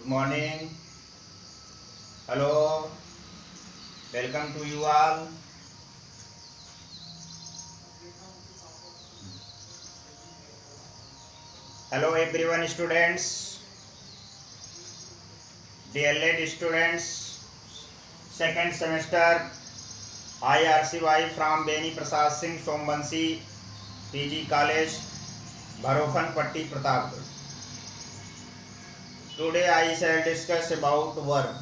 Good morning. Hello. Welcome to you all. Hello everyone, students. DLED students. Second semester. IRCY from Beni Prasad Singh Sombansi PG College, Bharofan Patti, Pratapgarh. Today I shall discuss about verb.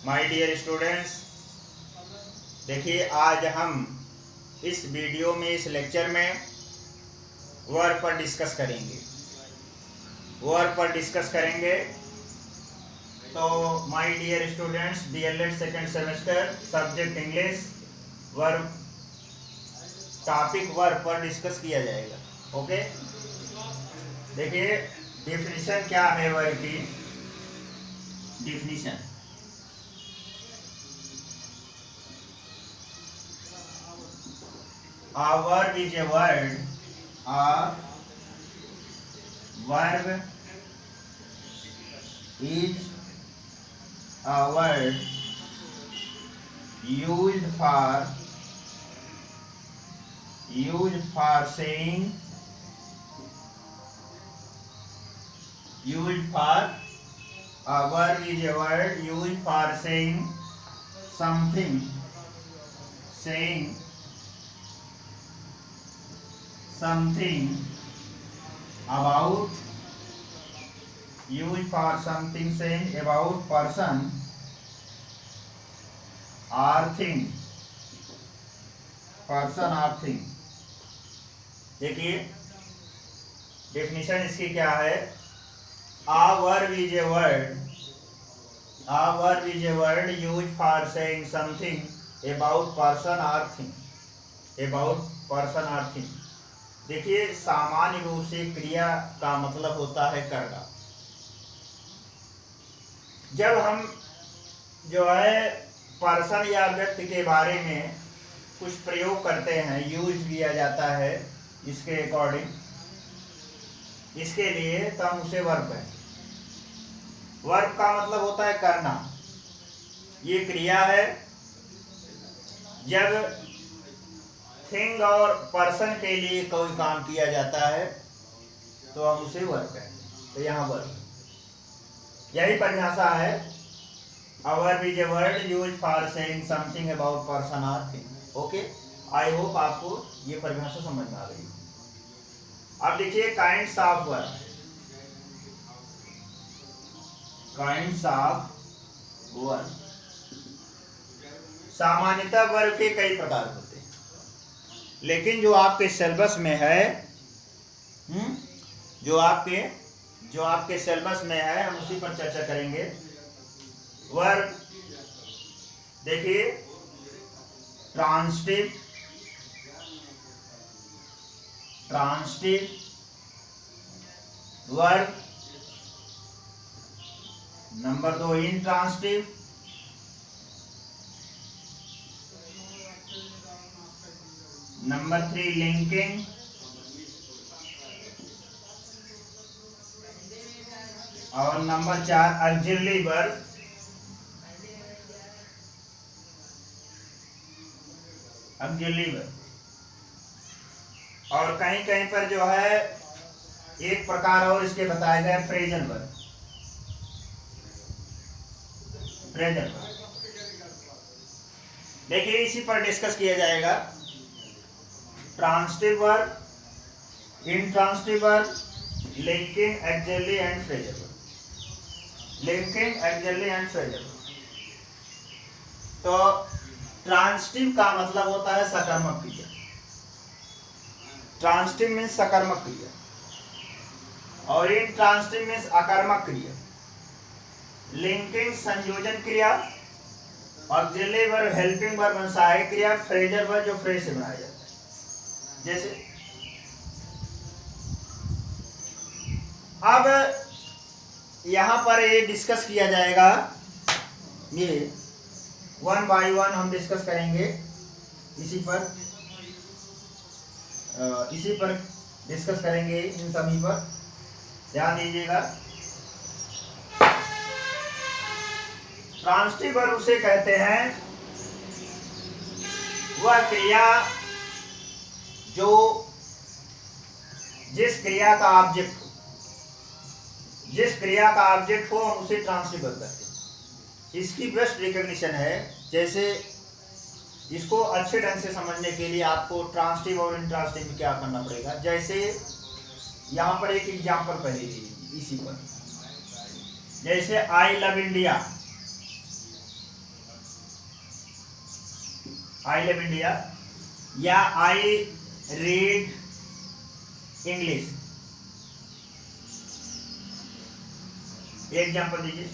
My dear students, देखिए आज हम इस video में, इस lecture में verb पर discuss करेंगे। तो my dear students, DElEd second semester, subject English, verb, topic verb पर डिस्कस किया जाएगा। ओके, देखिए डेफिनेशन क्या है वर्ब की। Definition, a verb is a word. A verb is a word used for saying, a verb is a word used for saying something, about, used for something saying about person or thing, देखिए definition इसकी क्या है। A verb is a word used for saying something about person or thing। देखिए सामान्य रूप से क्रिया का मतलब होता है करना। जब हम जो है पर्सन या व्यक्ति के बारे में कुछ प्रयोग करते हैं, यूज किया जाता है इसके अकॉर्डिंग, इसके लिए तो हम उसे वर्ब कहते हैं। वर्ब का मतलब होता है करना। ये क्रिया है। जब थिंग और पर्सन के लिए कोई काम किया जाता है तो हम उसे वर्ब कहते हैं। तो यहाँ वर्ब, यही परिभाषा है। A verb is a word used for saying something about person or thing। Okay, I hope आपको ये परिभाषा समझ में आ गई। अब देखिए काइंड्स ऑफ वर्ब। सामान्यतः वर्ब के कई प्रकार होते हैं, लेकिन जो आपके सिलेबस में है, जो आपके सिलेबस में है, हम उसी पर चर्चा करेंगे। वर्ब देखिए transitive verb, number 2 intransitive, number 3 linking, और नंबर 4 ऑक्सिलरी वर्ब। और कहीं पर जो है एक प्रकार और इसके बताया गया फ्रेजल वर्ब। देखिए इसी पर डिस्कस किया जाएगा। Transitive verb, intransitive verb, linking, auxiliary and phrasal verb. तो ट्रांसिटिव का मतलब होता है सकर्मक क्रिया। ट्रांसिटिव मीन्स सकर्मक क्रिया और इंट्रांसिटिव मीन्स अकर्मक क्रिया। लिंकिंग संयोजन क्रिया, ऑक्सिलरी वर्ब हेल्पिंग वर्ब सहायक क्रिया, फ्रेजल वर्ब जो फ्रेज से बनाया जाता है। जैसे अब यहाँ पर ये डिस्कस किया जाएगा, ये वन बाय वन हम डिस्कस करेंगे। इसी पर डिस्कस करेंगे इन सभी पर। ध्यान दीजिएगा। ट्रांसिटिव वर्ब उसे कहते हैं वह क्रिया जो जिस क्रिया का ऑब्जेक्ट हो हम उसे ट्रांसिटिव वर्ब कहते हैं। इसकी बेस्ट रिकॉग्निशन है, जैसे इसको अच्छे ढंग से समझने के लिए आपको ट्रांसिटिव और इंट्रांसिटिव में क्या करना पड़ेगा। जैसे यहाँ पर एक एग्जाम्पल पहले लीजिए इसी पर, जैसे आई लव इंडिया, या आई रीड इंग्लिश, एग्जाम्पल दीजिए।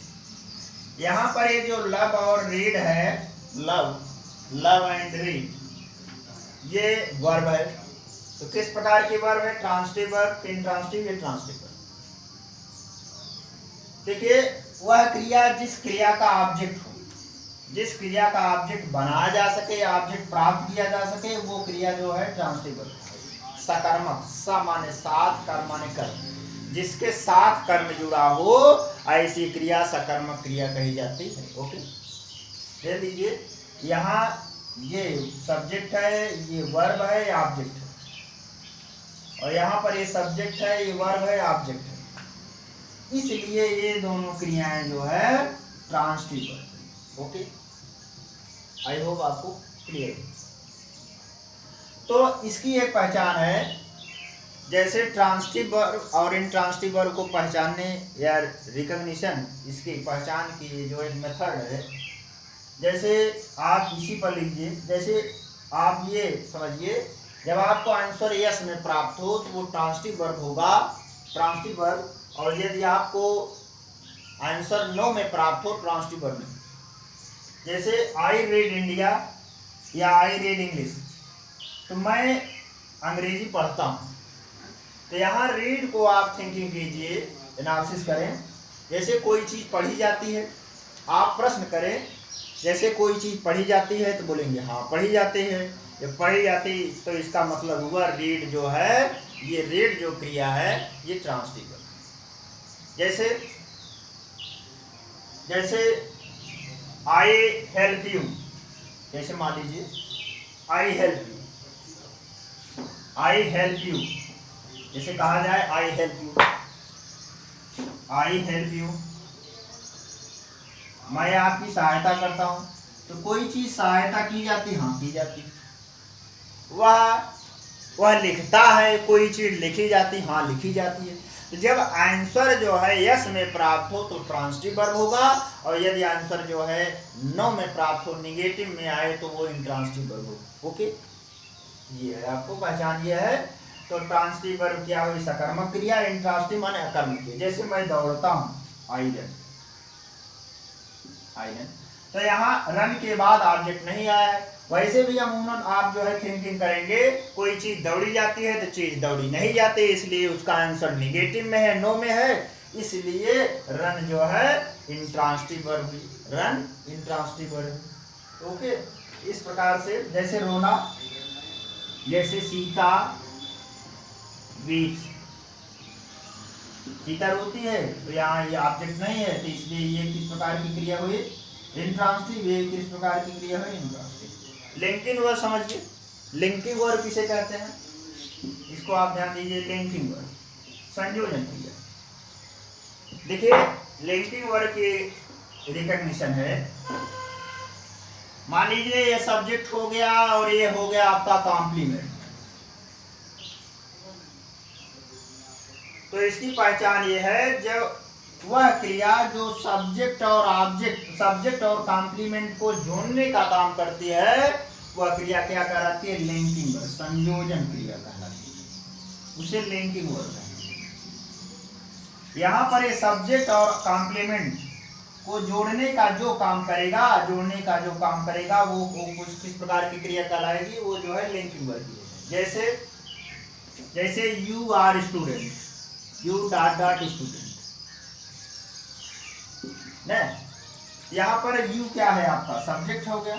यहाँ पर ये जो लव और रीड है, लव एंड रीड, ये वर्ब है। तो किस प्रकार की वर्ब है? ट्रांसिटिव वर्ब, इंट्रांसिटिव या ट्रांसिटिव वर्ब। देखिए, वह क्रिया जिस क्रिया का ऑब्जेक्ट हो, जिस क्रिया का ऑब्जेक्ट बनाया जा सके या ऑब्जेक्ट प्राप्त किया जा सके, वो क्रिया जो है ट्रांसिटिव वर्ब। सकर्मक, स माने साथ, कर्म माने कर्म, जिसके साथ कर्म जुड़ा हो ऐसी क्रिया सकर्मक क्रिया कही जाती है। ओके, ले लीजिए, यहाँ ये सब्जेक्ट है, ये वर्ब है, ये ऑब्जेक्ट है, और यहाँ पर ये सब्जेक्ट है, ये वर्ब है, ऑब्जेक्ट है, इसलिए ये दोनों क्रियाएं जो है transitive verb. Okay, I hope आपको क्लियर। तो इसकी एक पहचान है, जैसे ट्रांसिटिव वर्ब और इंट्रांसिटिव वर्ब को पहचानने या रिकॉग्निशन, इसकी पहचान की जो एक मेथड है, जैसे आप इसी पर लीजिए। जैसे आप ये समझिए, जब आपको आंसर यस में प्राप्त हो तो वो ट्रांसिटिव वर्ब होगा, ट्रांसिटिव वर्ब, और यदि आपको आंसर नो में प्राप्त हो ट्रांसिटिव वर्ब में। जैसे आई रीड इंडिया या आई रीड इंग्लिश, तो मैं अंग्रेजी पढ़ता हूँ, तो यहाँ रीड को आप थिंकिंग कीजिए, एनालिसिस करें। जैसे कोई चीज़ पढ़ी जाती है, आप प्रश्न करें, जैसे कोई चीज़ पढ़ी जाती है तो बोलेंगे हाँ पढ़ी जाती है। जब पढ़ी जाती तो इसका मतलब हुआ रीड जो है, ये रीड जो क्रिया है ये ट्रांसिटिव है। जैसे आई हेल्प यू, जैसे मान लीजिए आई हेल्प यू, जैसे कहा जाए आई हेल्प यू, मैं आपकी सहायता करता हूं। तो कोई चीज सहायता की जाती, हाँ की जाती। वह लिखता है, कोई चीज लिखी जाती, हाँ लिखी जाती है। तो जब आंसर जो है यस में प्राप्त हो तो ट्रांसिटिव वर्ब होगा, और यदि आंसर जो है नो में प्राप्त हो, निगेटिव में आए, तो वो इंट्रांसिटिव वर्ब होगा। ओके, ये है आपको पहचान, ये है। तो ट्रांसिटिव वर्ब क्या हुई? सकर्मक क्रिया, इंट्रांसिटिव माने अकर्मक क्रिया। जैसे मैं दौड़ता हूँ, आई रन। तो यहाँ रन के बाद ऑब्जेक्ट नहीं आया है। वैसे भी अमूमन आप जो है थिंकिंग करेंगे, कोई चीज दौड़ी जाती है तो चीज दौड़ी नहीं जाती, इसलिए उसका आंसर निगेटिव में है, नो में है, इसलिए रन जो है intransitive verb, run intransitive verb. Okay, इस प्रकार से जैसे रोना, जैसे सीता वीप्स, सीता रोती है, तो यहाँ ये ऑब्जेक्ट नहीं है, तो इसलिए ये किस प्रकार की क्रिया हुई? इंट्रांसिटिव। ये किस प्रकार की क्रिया हुई? इंट्रांसिटिव। लिंकिंग वर्ब समझिए, लिंकिंग वर्ब किसे कहते हैं? इसको आप ध्यान दीजिए, लिंकिंग वर्ब, संयोजन क्रिया। देखिए, लिंकिंग वर्ब की रिकॉग्निशन है, मान लीजिए ये सब्जेक्ट हो गया और ये हो गया आपका कॉम्प्लीमेंट, तो इसकी पहचान ये है, जब वह क्रिया जो सब्जेक्ट और कॉम्प्लीमेंट को जोड़ने का काम करती है, वह क्रिया क्या कहलाती है? लिंकिंग वर्ब, संयोजन क्रिया कहलाती है, उसे लिंकिंग वर्ब कहते हैं। यहाँ पर ये सब्जेक्ट और कॉम्प्लीमेंट को जोड़ने का जो काम करेगा, वो कुछ किस प्रकार की क्रिया कहलाएगी? वो जो है लिंकिंग वर्ब की। जैसे you are student, you dot student, यहाँ पर यू क्या है? आपका सब्जेक्ट हो गया,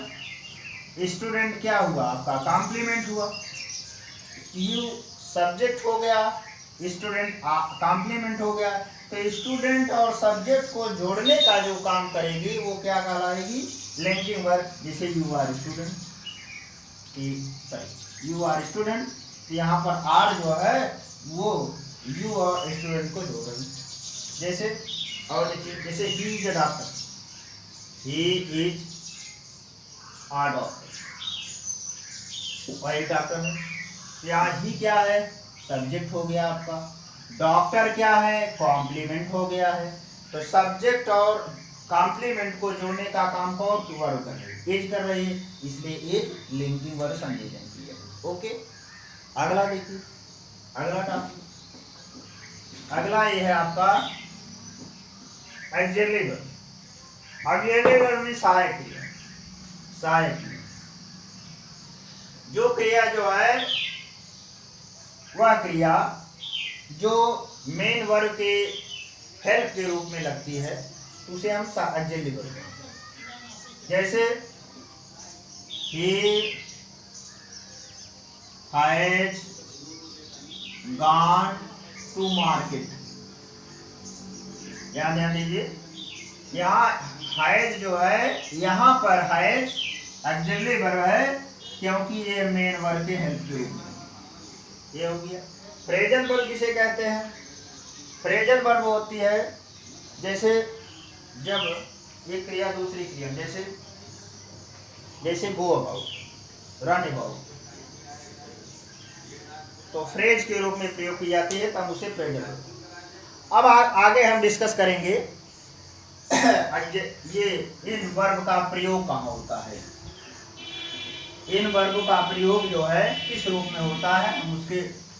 स्टूडेंट क्या हुआ? आपका कॉम्प्लीमेंट हुआ। यू सब्जेक्ट हो गया, स्टूडेंट कॉम्प्लीमेंट हो गया। तो स्टूडेंट और सब्जेक्ट को जोड़ने का जो काम करेगी वो क्या कहलाएगी? Linking verb. जैसे you are student, you are student, तो यहाँ पर आर जो है वो यू और स्टूडेंट को जोड़ रही। जैसे और देखिए, जैसे he is a doctor, he is a doctor, वही डॉक्टर है। यहाँ ही क्या है? सब्जेक्ट हो गया आपका। डॉक्टर क्या है? कॉम्प्लीमेंट हो गया है। तो सब्जेक्ट और कॉम्प्लीमेंट को जोड़ने का काम कौन वर्ब कर रही है? एज कर रही है, इसलिए एज लिंकिंग वर्ब संयोजन की है। ओके, अगला देखिए, अगला टॉपिक, अगला ये है आपका ऑक्सिलरी वर्ब। ऑक्सिलरी वर्ब में सहायक क्रिया, सहायक क्रिया, जो क्रिया जो है वह क्रिया जो मेन वर्ब के हेल्प के रूप में लगती है उसे हम ऑक्सिलरी वर्ब कहते हैं। जैसे he has gone to market, यहाँ ध्यान दीजिए, यहाँ हैज जो है, यहाँ पर हैज ऑक्सिलरी वर्ब है क्योंकि ये मेन वर्ब के हेल्प के रूप में, ये हो गया। फ्रेजल वर्ब किसे कहते हैं? फ्रेजल वर्ब होती है जैसे जब एक क्रिया दूसरी क्रिया, जैसे गो अबाउट, रन अबाउट, तो फ्रेज के रूप में प्रयोग की जाती है, तब उसे फ्रेजल वर्ब। अब आगे हम डिस्कस करेंगे ये इन वर्ब का प्रयोग कहाँ होता है, इन वर्गों का प्रयोग जो है किस रूप में होता है, हम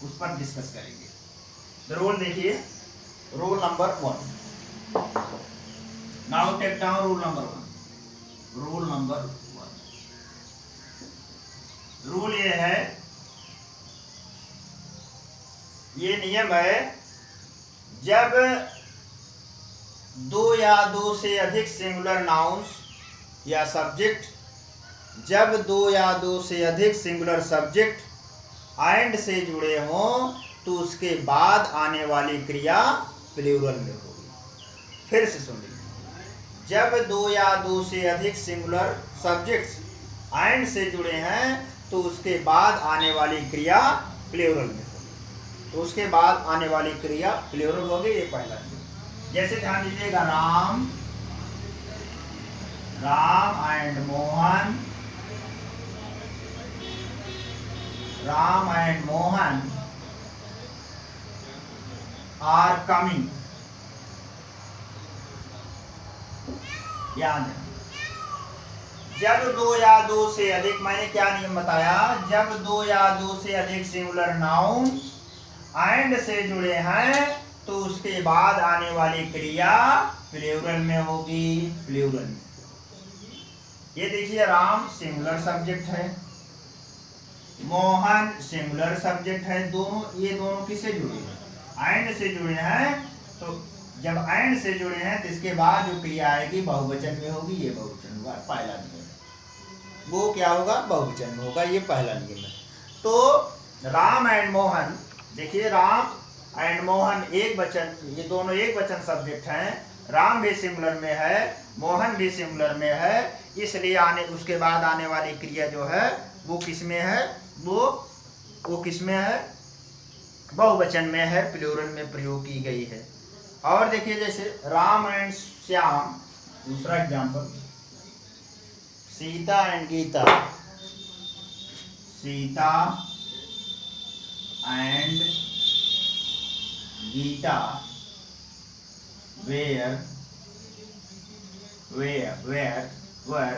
उस पर डिस्कस करेंगे। तो रूल देखिए, rule number 1। Now take down rule number 1। Rule number 1, rule ये है, ये नियम है, जब दो या दो से अधिक सिंगुलर नाउन्स या सब्जेक्ट, जब दो या दो से अधिक सिंगुलर सब्जेक्ट एंड से जुड़े हों तो उसके बाद आने वाली क्रिया प्लूरल में होगी। फिर से सुन लीजिए, जब दो या दो से अधिक सिंगुलर सब्जेक्ट्स एंड से जुड़े हैं तो उसके बाद आने वाली क्रिया प्लूरल में होगी, तो उसके बाद आने वाली क्रिया प्लूरल होगी, ये पहला नियम। जैसे ध्यान दीजिएगा, Ram, Ram and Mohan, Ram and Mohan are coming. याद है, जब दो या दो से अधिक, मैंने क्या नियम बताया, जब दो या दो से अधिक सिंगुलर नाउन एंड से जुड़े हैं तो उसके बाद आने वाली क्रिया प्लूरल में होगी, प्लूरल में। ये देखिए, राम सिंगुलर सब्जेक्ट है, मोहन सिंगुलर सब्जेक्ट है, दोनों, ये दोनों किससे जुड़े हैं? एंड से जुड़े हैं। तो जब एंड से जुड़े हैं तो इसके बाद जो क्रिया आएगी बहुवचन में होगी, ये बहुवचन हुआ, पहला नियम। वो क्या होगा? बहुवचन में होगा, ये पहला नियम है। तो राम एंड मोहन, देखिए, राम एंड मोहन एक वचन, ये दोनों एक वचन सब्जेक्ट हैं, राम भी सिंगुलर में है, मोहन भी सिंगुलर में है, इसलिए उसके बाद आने वाली क्रिया जो है वो किसमें है? वो किसमें है? बहुवचन में है, प्लूरल में प्रयोग की गई है। और देखिए, जैसे राम एंड श्याम, दूसरा example, Sita and Gita, Sita and Gita were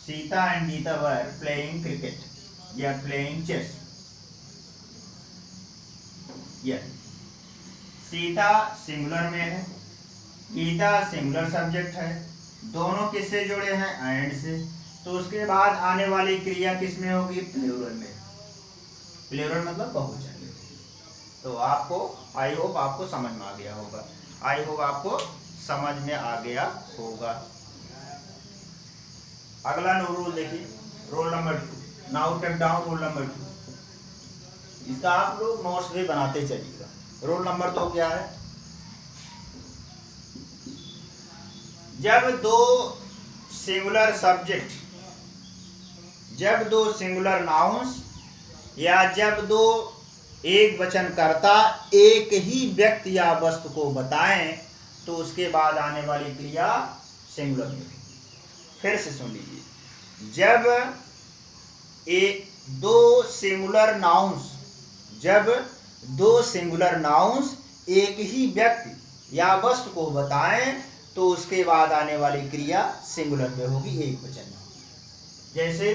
Sita and Geeta were playing cricket. They are playing chess. Yes. Sita singular में है, गीता सिंगुलर सब्जेक्ट है, दोनों किससे जुड़े हैं? एंड से, तो उसके बाद आने वाली क्रिया किसमें होगी? प्लूरल में। प्लूरल मतलब बहुवचन में। तो आपको, आई होप आपको समझ में आ गया होगा, आई होप आपको समझ में आ गया होगा। अगला रूल देखिए, rule number 2। Now take down rule number 2। इसका आप लोग नोट्स भी बनाते चलिएगा। रूल नंबर 2 क्या है? जब दो सिंगुलर नाउन्स या जब दो एक वचनकर्ता एक ही व्यक्ति या वस्तु को बताएं तो उसके बाद आने वाली क्रिया सिंगुलर में होगी। फिर से सुन लीजिए, जब दो सिंगुलर नाउन्स एक ही व्यक्ति या वस्तु को बताएं तो उसके बाद आने वाली क्रिया सिंगुलर में होगी, एक वचन में होगी। जैसे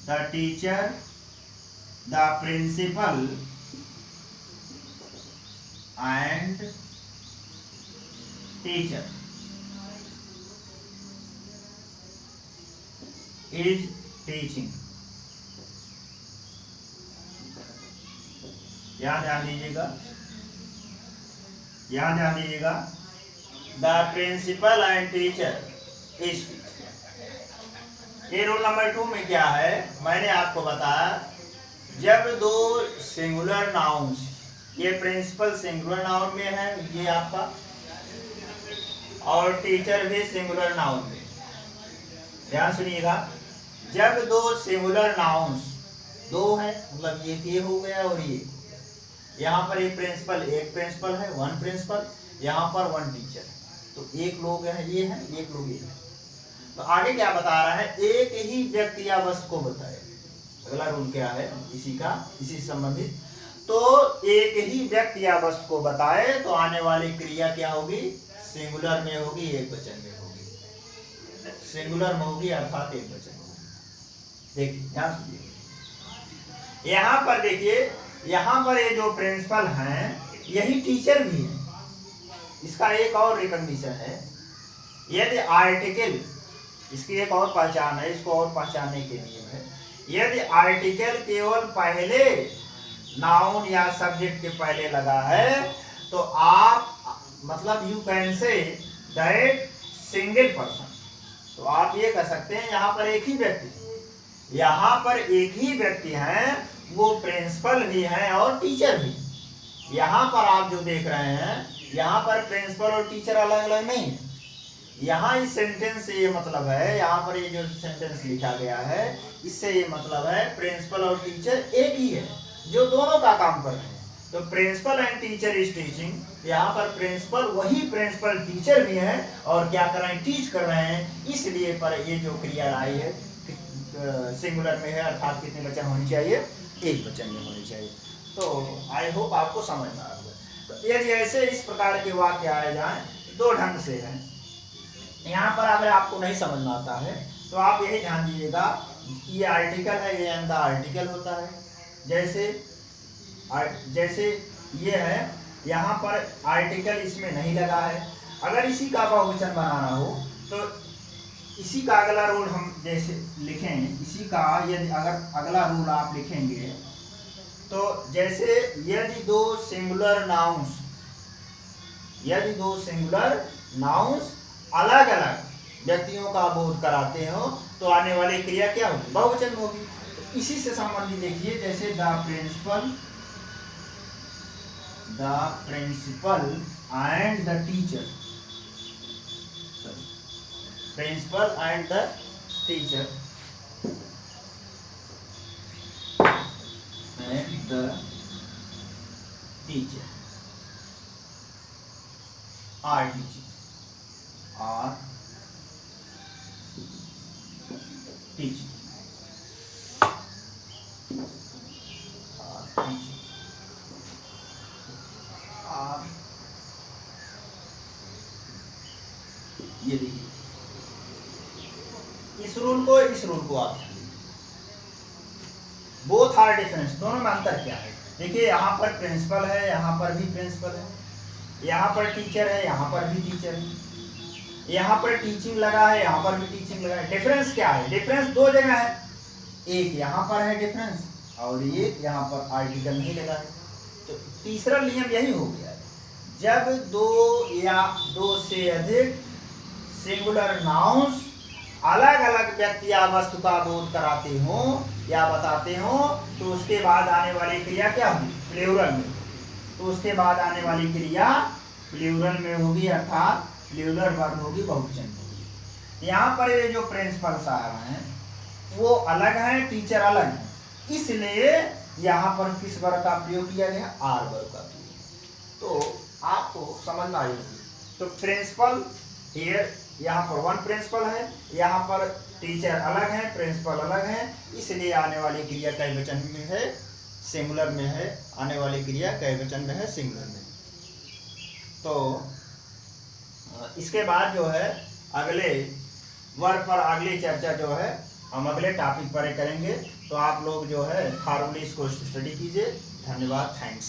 the teacher, the principal and teacher is teaching. यहां ध्यान दीजिएगा, the principal and teacher is teaching. ये रूल नंबर 2 में क्या है, मैंने आपको बताया, जब दो सिंगुलर नाउन्स, ये प्रिंसिपल सिंगुलर नाउन में है, ये आपका, और टीचर भी सिंगुलर नाउन में। ध्यान सुनिएगा, जब दो सिंगुलर नाउन्स, दो है मतलब ये हो गया और ये, यहाँ पर एक प्रिंसिपल है, वन प्रिंसिपल, यहाँ पर वन टीचर, तो एक लोग है ये है, एक लोग ये है। तो आगे क्या बता रहा है, एक ही व्यक्ति या वस्तु को बताए। अगला रूल क्या है इसी संबंधित, तो एक ही व्यक्ति या वस्तु को बताए तो आने वाली क्रिया क्या होगी, सिंगुलर में होगी, एक वचन में होगी। सिंगुलर में होगी अर्थात एक वचन में होगी। देखिए ध्यान सुनिए, यहाँ पर देखिए, यहाँ पर ये जो प्रिंसिपल हैं यही टीचर भी है। इसका एक और रिकॉग्निशन है, यदि आर्टिकल, इसकी एक और पहचान है, इसको और पहचानने के लिए है, यदि आर्टिकल केवल पहले नाउन या सब्जेक्ट के पहले लगा है तो आप मतलब you can say that single person, तो आप ये कह सकते हैं यहाँ पर एक ही व्यक्ति है, वो प्रिंसिपल भी है और टीचर भी। यहाँ पर आप जो देख रहे हैं, यहाँ पर प्रिंसिपल और टीचर अलग अलग नहीं है। यहाँ इस सेंटेंस से ये मतलब है, यहाँ पर ये जो सेंटेंस लिखा गया है इससे ये मतलब है प्रिंसिपल और टीचर एक ही है जो दोनों का काम कर रहे हैं। तो principal and teacher is teaching, यहाँ पर प्रिंसिपल वही प्रिंसिपल टीचर भी है और क्या कर रहे हैं, टीच कर रहे हैं। इसलिए पर ये जो क्रिया आई है सिंगुलर में है, अर्थात कितने वचन होनी चाहिए, एक वचन में होनी चाहिए। तो आई होप आपको समझ में आ गया। तो यदि ऐसे इस प्रकार के वाक्य आए जाएं, दो ढंग से हैं। यहाँ पर अगर आपको नहीं समझ में आता है तो आप यही ध्यान दीजिएगा, ये आर्टिकल है, ये अंदर आर्टिकल होता है। जैसे ये है, यहाँ पर आर्टिकल इसमें नहीं लगा है। अगर इसी का बहुवचन बनाना हो तो इसी का अगला रूल हम जैसे लिखें, इसी का यदि अगर अगला रूल आप लिखेंगे तो जैसे यदि दो सिंगुलर नाउन्स अलग अलग व्यक्तियों का बोध कराते हो तो आने वाली क्रिया क्या होगी, बहुवचन होगी। तो इसी से संबंधित देखिए, जैसे the principal and the teacher, principal and the teacher are teaching. ये देखिए, इस रूल को आप बोथ आर डिफरेंस, दोनों में अंतर क्या है। देखिए यहाँ पर प्रिंसिपल है, यहाँ पर भी प्रिंसिपल है, यहाँ पर टीचर है, यहाँ पर भी टीचर है, यहाँ पर टीचिंग लगा है, यहाँ पर भी टीचिंग लगा है। डिफरेंस क्या है, डिफरेंस दो जगह है, एक यहाँ पर है डिफरेंस और ये यहाँ पर आर्टिकल नहीं लगा है। तो तीसरा नियम यही हो गया है, जब दो या दो से अधिक सिंगुलर नाउन्स अलग अलग व्यक्ति या वस्तु का बोध कराते हो या बताते हो तो उसके बाद आने वाली क्रिया क्या होगी, प्लूरल में। तो उसके बाद आने वाली क्रिया प्लूरल में होगी, अर्थात प्लूरल वर्ब होगी, बहुवचन में होगी। यहाँ पर ये जो प्रिंसिपल साहब हैं वो अलग हैं, टीचर अलग हैं, इसलिए यहाँ पर किस वर्ग का प्रयोग किया गया, आर वर्ग का प्रयोग। तो आपको समझ में आई होगी। तो प्रिंसिपल हियर, यहाँ पर वन प्रिंसिपल है, यहाँ पर टीचर अलग है, प्रिंसिपल अलग है, इसलिए आने वाली क्रिया कई वचन में है, सिंगुलर में है, आने वाली क्रिया कई वचन में है, सिंगुलर में। तो इसके बाद जो है अगले वर्ग पर अगली चर्चा जो है हम अगले टॉपिक पर करेंगे। तो आप लोग जो है थारोली इसको स्टडी कीजिए। धन्यवाद, थैंक्स।